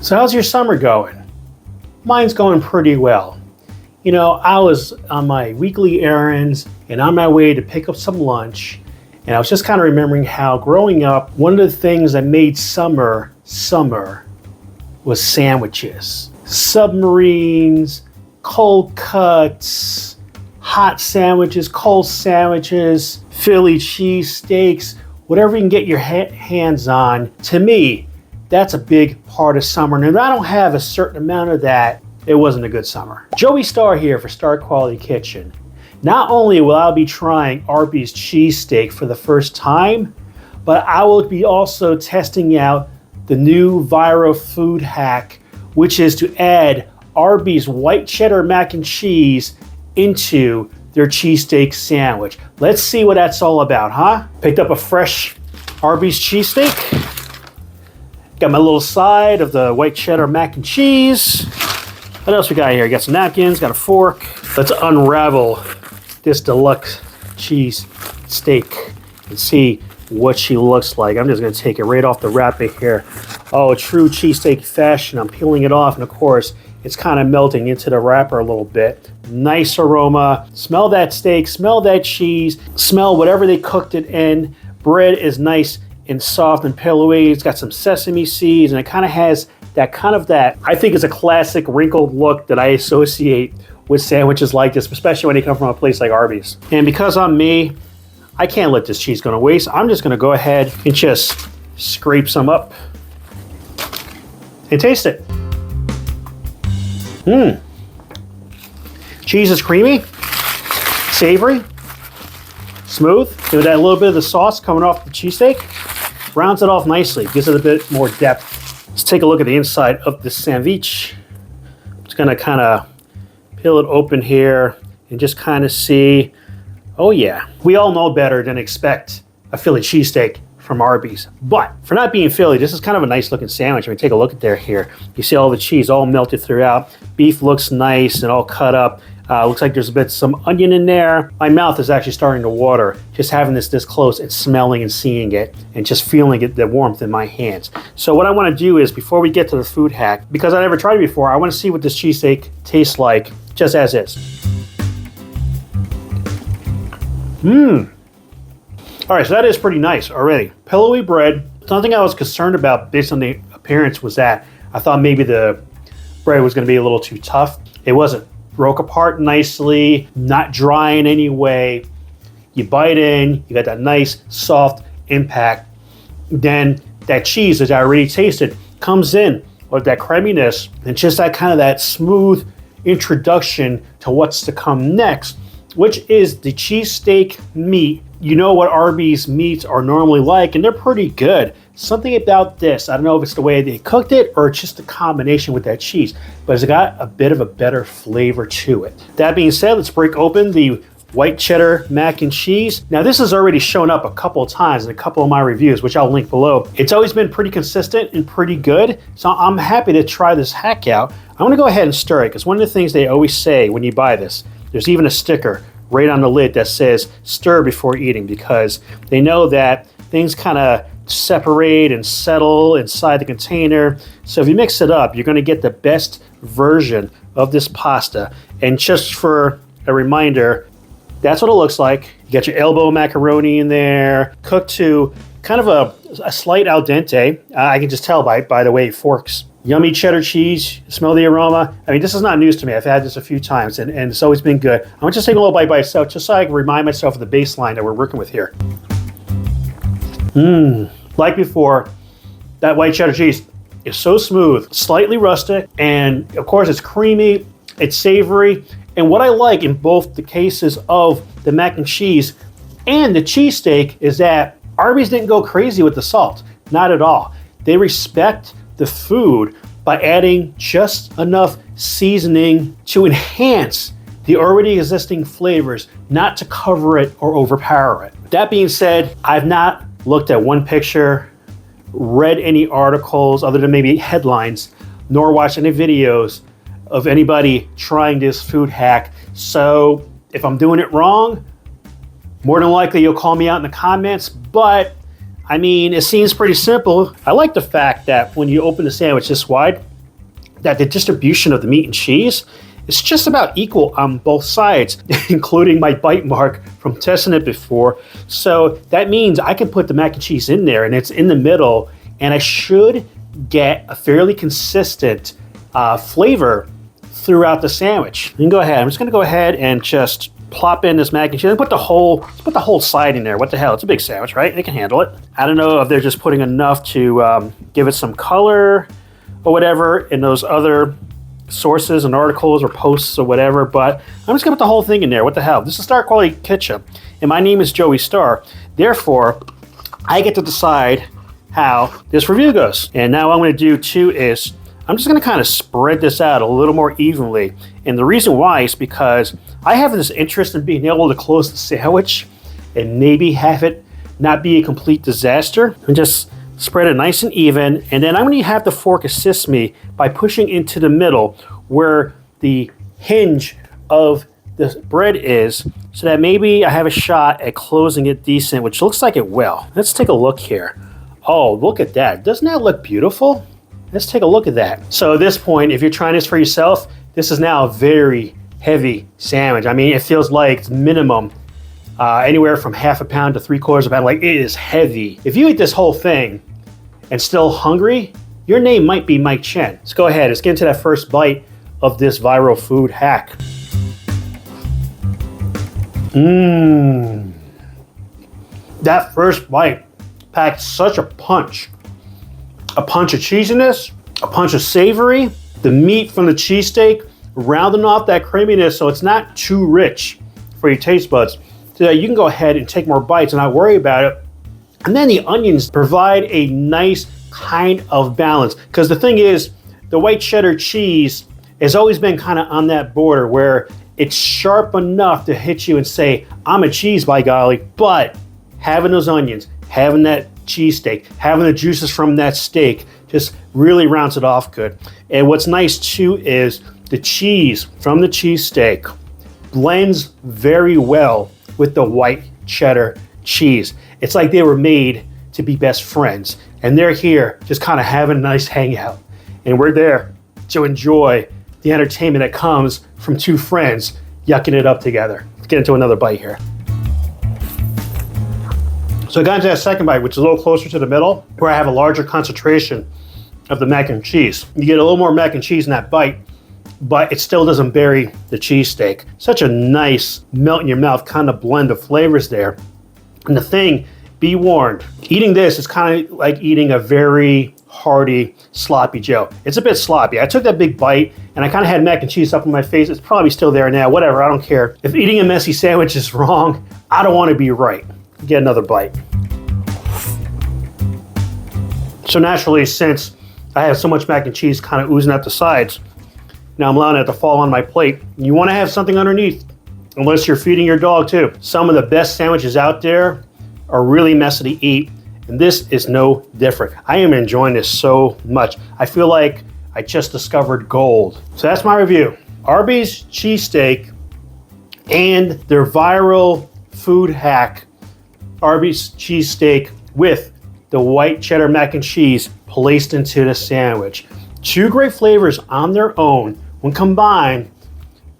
So how's your summer going? Mine's going pretty well. You know, I was on my weekly errands and on my way to pick up some lunch, and I was just kind of remembering how growing up, one of the things that made summer was sandwiches. Submarines, cold cuts, hot sandwiches, cold sandwiches, Philly cheesesteaks, whatever you can get your hands on. To me, that's a big part of summer. And if I don't have a certain amount of that, it wasn't a good summer. Joey Starr here for Star Quality Kitchen. Not only will I be trying Arby's cheesesteak for the first time, but I will be also testing out the new viral food hack, which is to add Arby's white cheddar mac and cheese into their cheesesteak sandwich. Let's see what that's all about, huh? Picked up a fresh Arby's cheesesteak. Got my little side of the white cheddar mac and cheese. What else we got here? Got some napkins, got a fork. Let's unravel this deluxe cheese steak and see what she looks like. I'm just gonna take it right off the wrapper here. Oh, true cheesesteak fashion. I'm peeling it off, and of course, it's kind of melting into the wrapper a little bit. Nice aroma. Smell that steak, smell that cheese, smell whatever they cooked it in. Bread is nice and soft and pillowy. It's got some sesame seeds, and it kind of has that I think is a classic wrinkled look that I associate with sandwiches like this, especially when they come from a place like Arby's. And because I'm me, I can't let this cheese go to waste. I'm just gonna go ahead and just scrape some up and taste it. Cheese is creamy, savory, smooth. With that little bit of the sauce coming off the cheesesteak, rounds it off nicely, gives it a bit more depth. Let's take a look at the inside of this sandwich. I'm just gonna kind of peel it open here and just kind of see. Oh yeah, we all know better than expect a Philly cheesesteak from Arby's. But for not being Philly, this is kind of a nice looking sandwich. I mean, take a look at there here. You see all the cheese all melted throughout. Beef looks nice and all cut up. Looks like there's a bit some onion in there. My mouth is actually starting to water just having this close and smelling and seeing it and just feeling it, the warmth in my hands. So what I want to do is, before we get to the food hack, because I never tried it before, I want to see what this cheesesteak tastes like just as is. All right, so that is pretty nice already. Pillowy bread. Something I was concerned about based on the appearance was that I thought maybe the bread was going to be a little too tough. It wasn't. Broke apart nicely, not dry in any way. You bite in, you got that nice soft impact. Then that cheese, as I already tasted, comes in with that creaminess and just that smooth introduction to what's to come next, which is the cheesesteak meat. You know what Arby's meats are normally like, and they're pretty good. Something about this, I don't know if it's the way they cooked it or just the combination with that cheese, but it's got a bit of a better flavor to it. That being said, let's break open the white cheddar mac and cheese. Now this has already shown up a couple of times in a couple of my reviews, which I'll link below. It's always been pretty consistent and pretty good, so I'm happy to try this hack out. I'm gonna go ahead and stir it, because one of the things they always say when you buy this, there's even a sticker right on the lid that says stir before eating, because they know that things kind of separate and settle inside the container. So if you mix it up, you're going to get the best version of this pasta. And just for a reminder, that's what it looks like. You got your elbow macaroni in there, cooked to kind of a slight al dente. I can just tell by the way it forks. Yummy cheddar cheese, smell the aroma. I mean, this is not news to me. I've had this a few times and it's always been good. I'm just taking a little bite by itself just so I can remind myself of the baseline that we're working with here. Like before, that white cheddar cheese is so smooth, slightly rustic, and of course it's creamy, it's savory. And what I like in both the cases of the mac and cheese and the cheesesteak is that Arby's didn't go crazy with the salt, not at all. They respect the food by adding just enough seasoning to enhance the already existing flavors, not to cover it or overpower it. That being said, I've not looked at one picture, read any articles other than maybe headlines, nor watched any videos of anybody trying this food hack. So if I'm doing it wrong, more than likely you'll call me out in the comments, but I mean, it seems pretty simple. I like the fact that when you open the sandwich this wide, that the distribution of the meat and cheese is just about equal on both sides, including my bite mark from testing it before. So that means I can put the mac and cheese in there and it's in the middle, and I should get a fairly consistent flavor throughout the sandwich. You can go ahead. I'm just going to go ahead and just plop in this mac and cheese and put the whole side in there. What the hell? It's a big sandwich, right? They can handle it. I don't know if they're just putting enough to give it some color or whatever in those other sources and articles or posts or whatever, but I'm just gonna put the whole thing in there. What the hell? This is Star Quality Kitchen, and my name is Joey Star. Therefore, I get to decide how this review goes. And now what I'm gonna do too is I'm just gonna kind of spread this out a little more evenly. And the reason why is because I have this interest in being able to close the sandwich and maybe have it not be a complete disaster, and just spread it nice and even. And then I'm going to have the fork assist me by pushing into the middle where the hinge of the bread is, so that maybe I have a shot at closing it decent, which looks like it will. Let's take a look here. Oh, look at that. Doesn't that look beautiful? Let's take a look at that. So at this point, if you're trying this for yourself, this is now a very heavy sandwich. I mean, it feels like it's minimum anywhere from half a pound to 3/4 pound. Like, it is heavy. If you eat this whole thing and still hungry, your name might be Mike Chen. Let's go ahead. Let's get into that first bite of this viral food hack. That first bite packed such a punch. A punch of cheesiness, a punch of savory, the meat from the cheesesteak rounding off that creaminess so it's not too rich for your taste buds. So that you can go ahead and take more bites and not worry about it. And then the onions provide a nice kind of balance. Because the thing is, the white cheddar cheese has always been kind of on that border where it's sharp enough to hit you and say, I'm a cheese by golly, but having those onions, having that cheesesteak, having the juices from that steak just really rounds it off good. And what's nice too is the cheese from the cheesesteak blends very well with the white cheddar cheese. It's like they were made to be best friends, and they're here just kind of having a nice hangout, and we're there to enjoy the entertainment that comes from two friends yucking it up together. Let's get into another bite here. So I got into that second bite, which is a little closer to the middle, where I have a larger concentration of the mac and cheese. You get a little more mac and cheese in that bite, but it still doesn't bury the cheesesteak. Such a nice melt in your mouth kind of blend of flavors there. And the thing, be warned, eating this is kind of like eating a very hearty sloppy Joe. It's a bit sloppy. I took that big bite and I kind of had mac and cheese up in my face. It's probably still there now, whatever, I don't care. If eating a messy sandwich is wrong, I don't want to be right. Get another bite. So naturally, since I have so much mac and cheese kind of oozing out the sides, now I'm allowing it to fall on my plate. You want to have something underneath, unless you're feeding your dog too. Some of the best sandwiches out there are really messy to eat, and this is no different. I am enjoying this so much. I feel like I just discovered gold. So that's my review. Arby's cheesesteak and their viral food hack, Arby's cheesesteak with the white cheddar mac and cheese placed into the sandwich. Two great flavors on their own, when combined,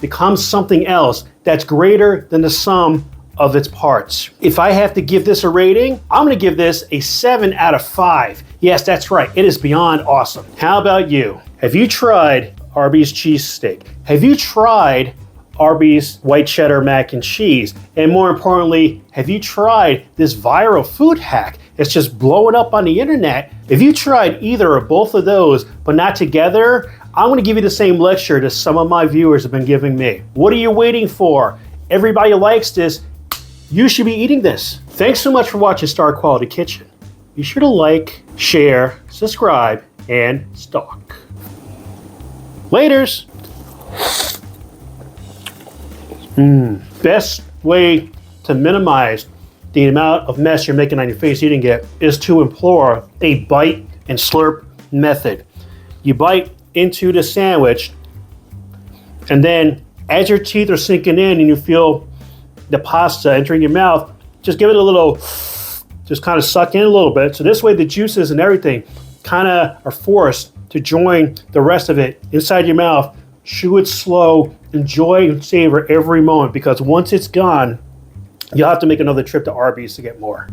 becomes something else that's greater than the sum of its parts. If I have to give this a rating, I'm gonna give this a 7 out of 5. Yes, that's right, it is beyond awesome. How about you? Have you tried Arby's cheesesteak? Have you tried Arby's white cheddar mac and cheese? And more importantly, have you tried this viral food hack? It's just blowing up on the internet. If you tried either or both of those, but not together, I'm gonna give you the same lecture that some of my viewers have been giving me. What are you waiting for? Everybody likes this. You should be eating this. Thanks so much for watching Star Quality Kitchen. Be sure to like, share, subscribe, and stalk. Laters. Best way to minimize the amount of mess you're making on your face eating it is to employ a bite and slurp method. You bite into the sandwich, and then as your teeth are sinking in and you feel the pasta entering your mouth, just give it a little, just kind of suck in a little bit. So this way the juices and everything kind of are forced to join the rest of it inside your mouth. Chew it slow, enjoy and savor every moment, because once it's gone, you'll have to make another trip to Arby's to get more.